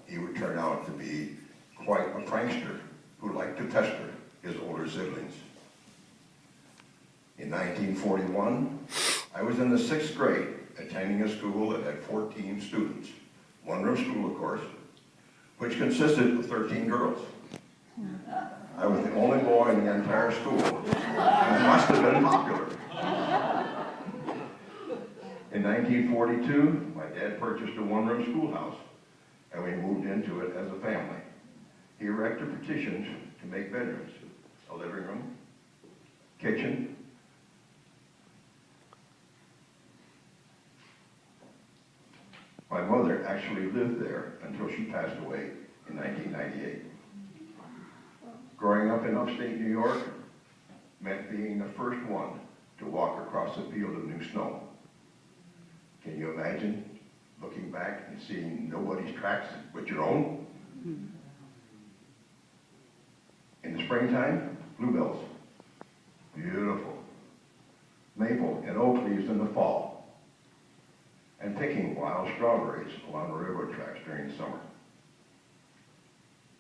he would turn out to be quite a prankster who liked to pester his older siblings. In 1941, I was in the 6th grade, attending a school that had 14 students. One-room school, of course, which consisted of 13 girls. I was the only boy in the entire school, and must have been popular. In 1942, my dad purchased a one-room schoolhouse, and we moved into it as a family. He erected petitions to make bedrooms, a living room, kitchen, my mother actually lived there until she passed away in 1998. Growing up in upstate New York meant being the first one to walk across a field of new snow. Can you imagine looking back and seeing nobody's tracks but your own? In the springtime, bluebells, beautiful. Maple and oak leaves in the fall, and picking wild strawberries along the railroad tracks during the summer.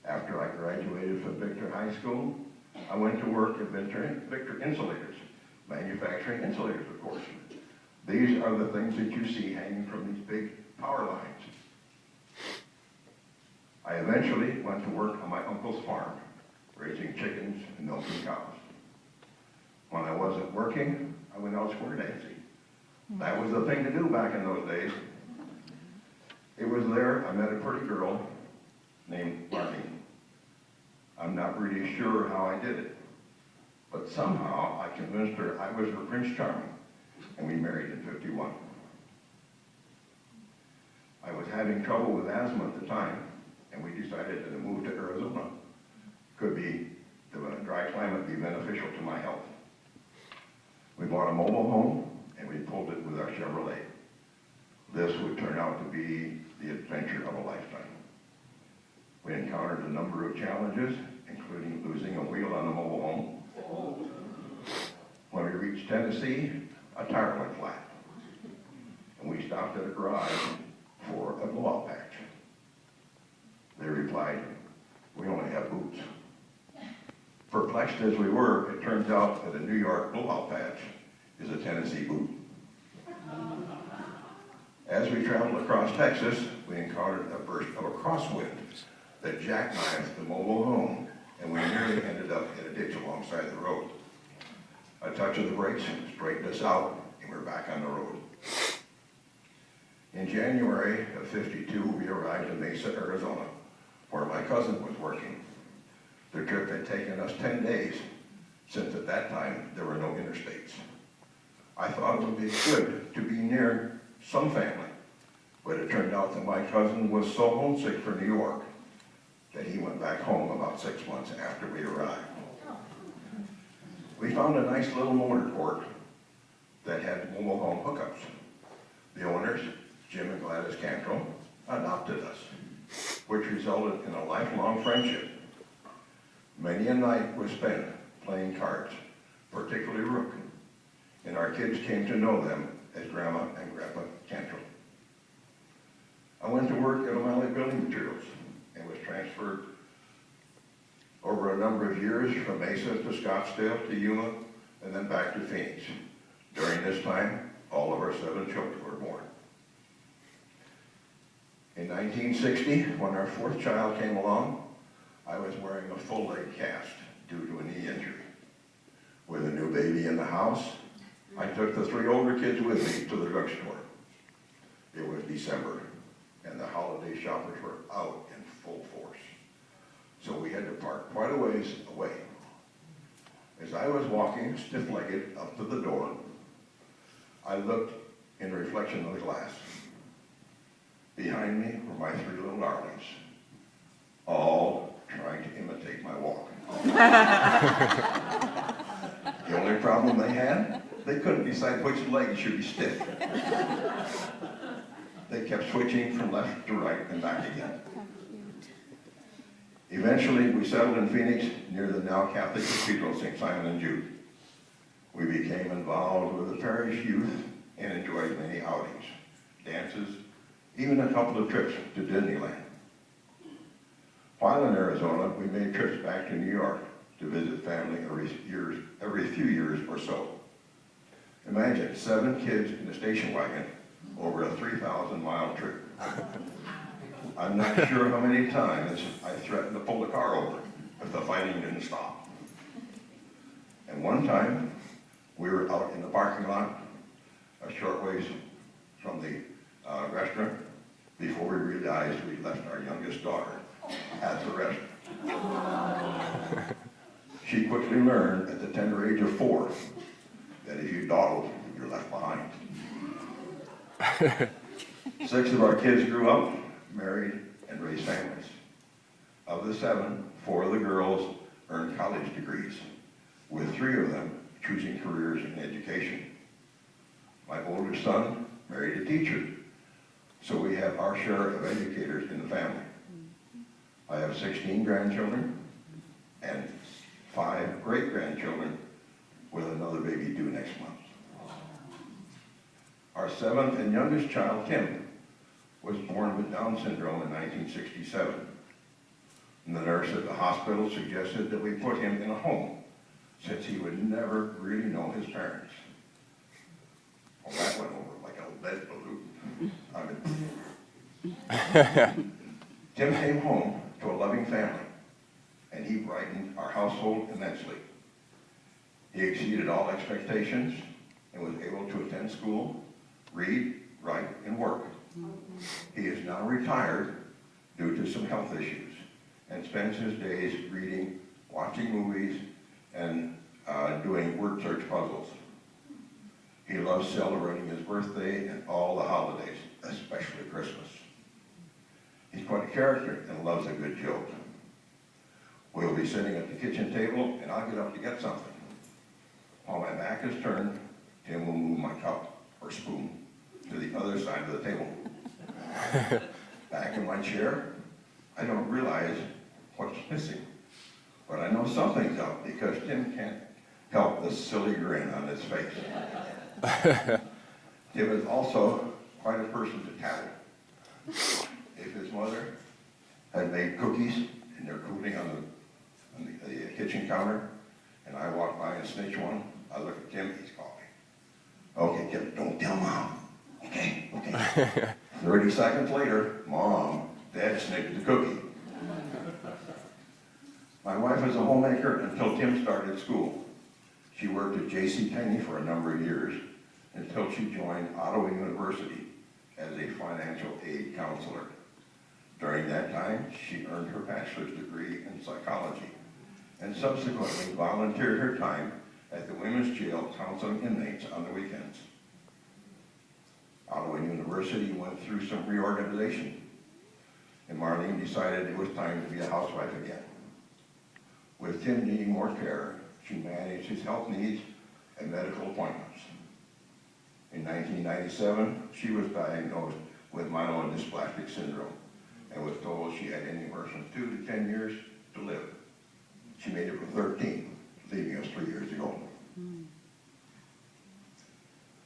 After I graduated from Victor High School, I went to work at Victor Insulators, manufacturing insulators, of course. These are the things that you see hanging from these big power lines. I eventually went to work on my uncle's farm, raising chickens and milking cows. When I wasn't working, I went out square dancing. That was the thing to do back in those days. It was there I met a pretty girl named Marlene. I'm not really sure how I did it, but somehow I convinced her I was her Prince Charming, and we married in '51. I was having trouble with asthma at the time, and we decided that a move to Arizona could be, to a dry climate, be beneficial to my health. We bought a mobile home, and we pulled it with our Chevrolet. This would turn out to be the adventure of a lifetime. We encountered a number of challenges, including losing a wheel on the mobile home. When we reached Tennessee, a tire went flat, and we stopped at a garage for a blowout patch. They replied, "We only have boots." Perplexed as we were, it turns out that a New York blowout patch is a Tennessee boot. As we traveled across Texas, we encountered a burst of a crosswind that jackknifed the mobile home, and we nearly ended up in a ditch alongside the road. A touch of the brakes straightened us out, and we're back on the road. In January of '52, we arrived in Mesa, Arizona, where my cousin was working. The trip had taken us 10 days, since at that time there were no interstates. I thought it would be good to be near some family, but it turned out that my cousin was so homesick for New York that he went back home about 6 months after we arrived. We found a nice little motor court that had mobile home hookups. The owners, Jim and Gladys Cantrell, adopted us, which resulted in a lifelong friendship. Many a night was spent playing cards, particularly rook, and our kids came to know them as Grandma and Grandpa Cantrell. I went to work at O'Malley Building Materials and was transferred over a number of years from Mesa to Scottsdale to Yuma and then back to Phoenix. During this time, all of our 7 children were born. In 1960, when our 4th child came along, I was wearing a full leg cast due to a knee injury. With a new baby in the house, I took the 3 older kids with me to the drugstore. It was December, and the holiday shoppers were out in full force. So we had to park quite a ways away. As I was walking stiff-legged up to the door, I looked in the reflection of the glass. Behind me were my 3 little darlings, all trying to imitate my walk. The only problem they had, they couldn't decide which leg should be stiff. They kept switching from left to right and back again. Eventually, we settled in Phoenix near the now Catholic Cathedral, St. Simon and Jude. We became involved with the parish youth and enjoyed many outings, dances, even a couple of trips to Disneyland. While in Arizona, we made trips back to New York to visit family every few years or so. Imagine 7 kids in a station wagon over a 3,000-mile trip. I'm not sure how many times I threatened to pull the car over if the fighting didn't stop. And one time, we were out in the parking lot, a short ways from the restaurant, before we realized we left our youngest daughter at the restaurant. She quickly learned at the tender age of 4 that if you dawdle, you're left behind. 6 of our kids grew up, married, and raised families. Of the 7, 4 of the girls earned college degrees, with 3 of them choosing careers in education. My older son married a teacher, so we have our share of educators in the family. I have 16 grandchildren and 5 great-grandchildren, with another baby due next month. Our 7th and youngest child, Tim, was born with Down syndrome in 1967. And the nurse at the hospital suggested that we put him in a home, since he would never really know his parents. Well, that went over like a lead balloon. Tim came home to a loving family, and he brightened our household immensely. He exceeded all expectations and was able to attend school, read, write, and work. He is now retired due to some health issues and spends his days reading, watching movies, and doing word search puzzles. He loves celebrating his birthday and all the holidays, especially Christmas. He's quite a character and loves a good joke. We'll be sitting at the kitchen table, and I'll get up to get something. While my back is turned, Tim will move my cup or spoon to the other side of the table. Back in my chair, I don't realize what's missing, but I know something's up because Tim can't help the silly grin on his face. Tim is also quite a person to tattle. If his mother had made cookies and they're cooling on the kitchen counter, and I walk by and snitch one, I look at Tim, he's calling. Okay, Tim, don't tell Mom. Okay. 30 seconds later, Mom, Dad snicked the cookie. My wife was a homemaker until Tim started school. She worked at JCPenney for a number of years until she joined Ottawa University as a financial aid counselor. During that time, she earned her bachelor's degree in psychology and subsequently volunteered her time at the women's jail counseling inmates on the weekends. Ottawa University went through some reorganization, and Marlene decided it was time to be a housewife again. With Tim needing more care, she managed his health needs and medical appointments. In 1997, she was diagnosed with myelodysplastic syndrome and was told she had anywhere from 2 to 10 years to live. She made it for 13, leaving us 3 years ago.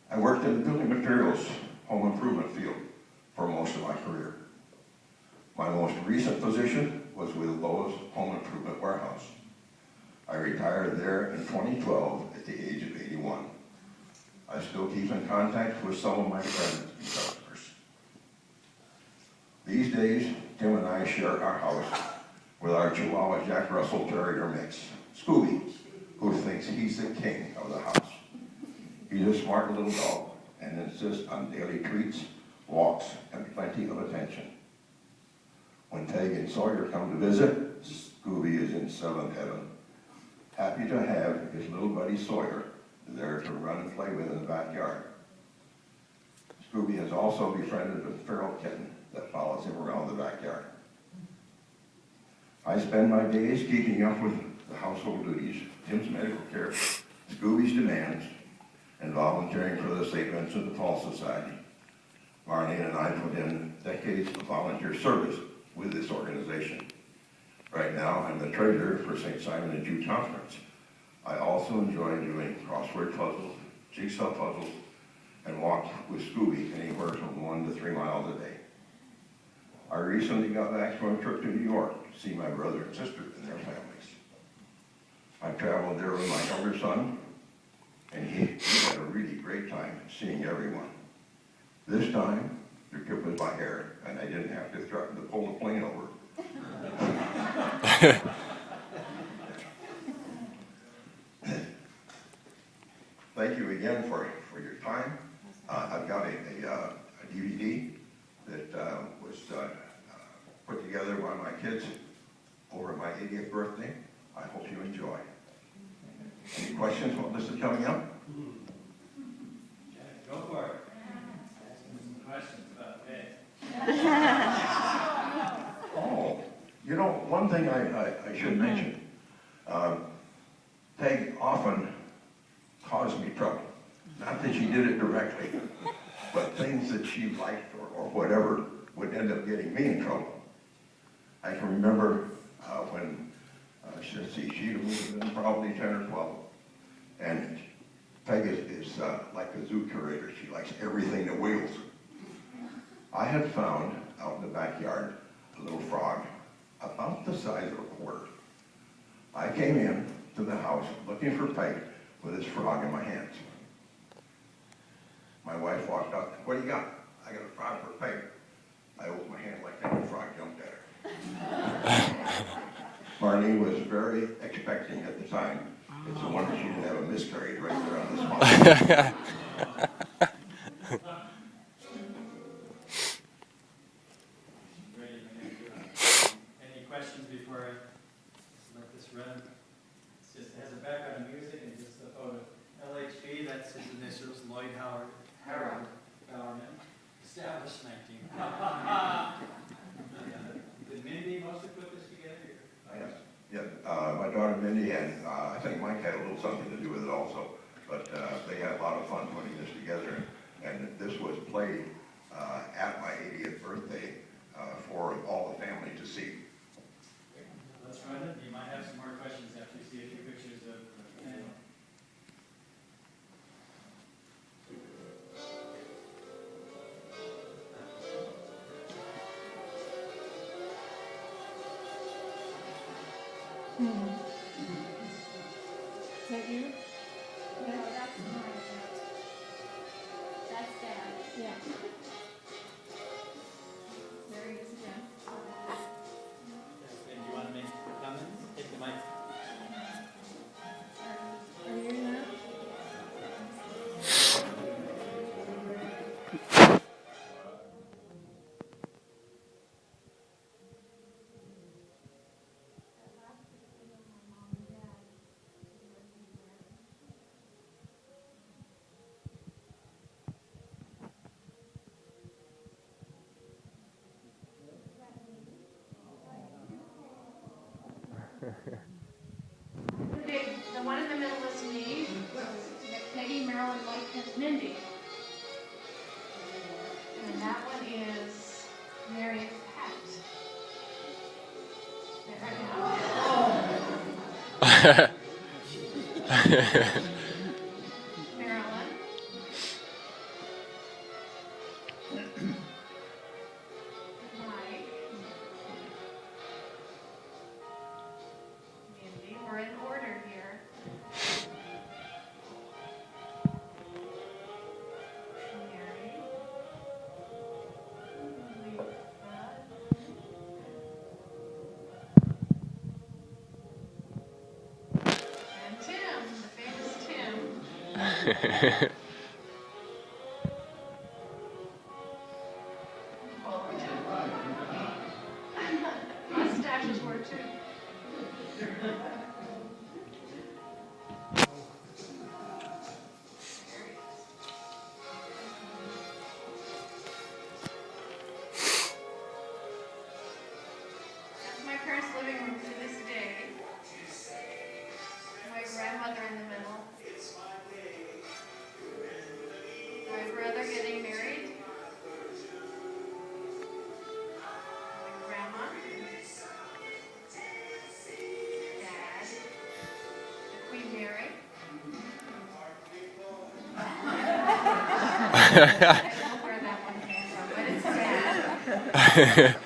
I worked in the building materials home improvement field for most of my career. My most recent position was with Lowe's Home Improvement Warehouse. I retired there in 2012 at the age of 81. I still keep in contact with some of my friends and customers. These days, Tim and I share our house with our Chihuahua Jack Russell Terrier mix, Scooby, who thinks he's the king of the house. He's a smart little dog and insists on daily treats, walks, and plenty of attention. When Peg and Sawyer come to visit, Scooby is in 7th heaven, happy to have his little buddy Sawyer there to run and play with in the backyard. Scooby has also befriended a feral kitten that follows him around the backyard. I spend my days keeping up with the household duties, Tim's medical care, Scooby's demands, and volunteering for the St. Vincent de Paul Society. Marlene and I put in decades of volunteer service with this organization. Right now, I'm the treasurer for St. Simon and Jude Conference. I also enjoy doing crossword puzzles, jigsaw puzzles, and walk with Scooby anywhere from 1 to 3 miles a day. I recently got back from a trip to New York to see my brother and sister and their families. I traveled there with my elder son, and he had a really great time seeing everyone. This time, the trip was by air, and I didn't have to threaten to pull the plane over. Thank you again for your time. I've got a DVD that was put together by my kids over my 80th birthday. I hope you enjoy. Any questions while this is coming up? Go for it. Asking some questions about Peg. Oh, you know, one thing I should mention. Peg often caused me trouble. Not that she did it directly, but things that she liked or whatever would end up getting me in trouble. I can remember when, she'd have been probably 10 or 12, and Peg is like a zoo curator. She likes everything that wheels. I had found out in the backyard a little frog about the size of a quarter. I came in to the house looking for Peg with this frog in my hands. My wife walked up. What do you got? I got a frog for Peg. I opened my hand like that, and the frog jumped at her. Marlene was very expecting at the time. It's a wonder she didn't have a miscarriage right there on the spot. Any questions before I let this run? It has a background of music and just the photo. LHB, that's his initials, Lloyd Harold Bowerman, established 19. Did Mindy mostly put this together? Yes. Yeah, my daughter Mindy and I think Mike had a little something to do with it also. But they had a lot of fun putting this together. And this was played at my 80th birthday for all the family to see. Let's run it. You might have some more questions after you see a few pictures of anyone. Is that you? No, that's mine. That's Dad. Yeah. There he is again. Do you want to make comments? Take the mic. Are you now? The one in the middle is me. Peggy, Marilyn, Mike, and Mindy. And that one is Mary and Pat. Marilyn. Mike. Mindy. We're in order here. Mary. Lisa. And Tim, the famous Tim. Mustaches were too. That's my parents' living room to this day. My grandmother in the middle. My brother getting married. My grandma. Dad. Queen Mary. I don't know where that one came from, but it's Dad.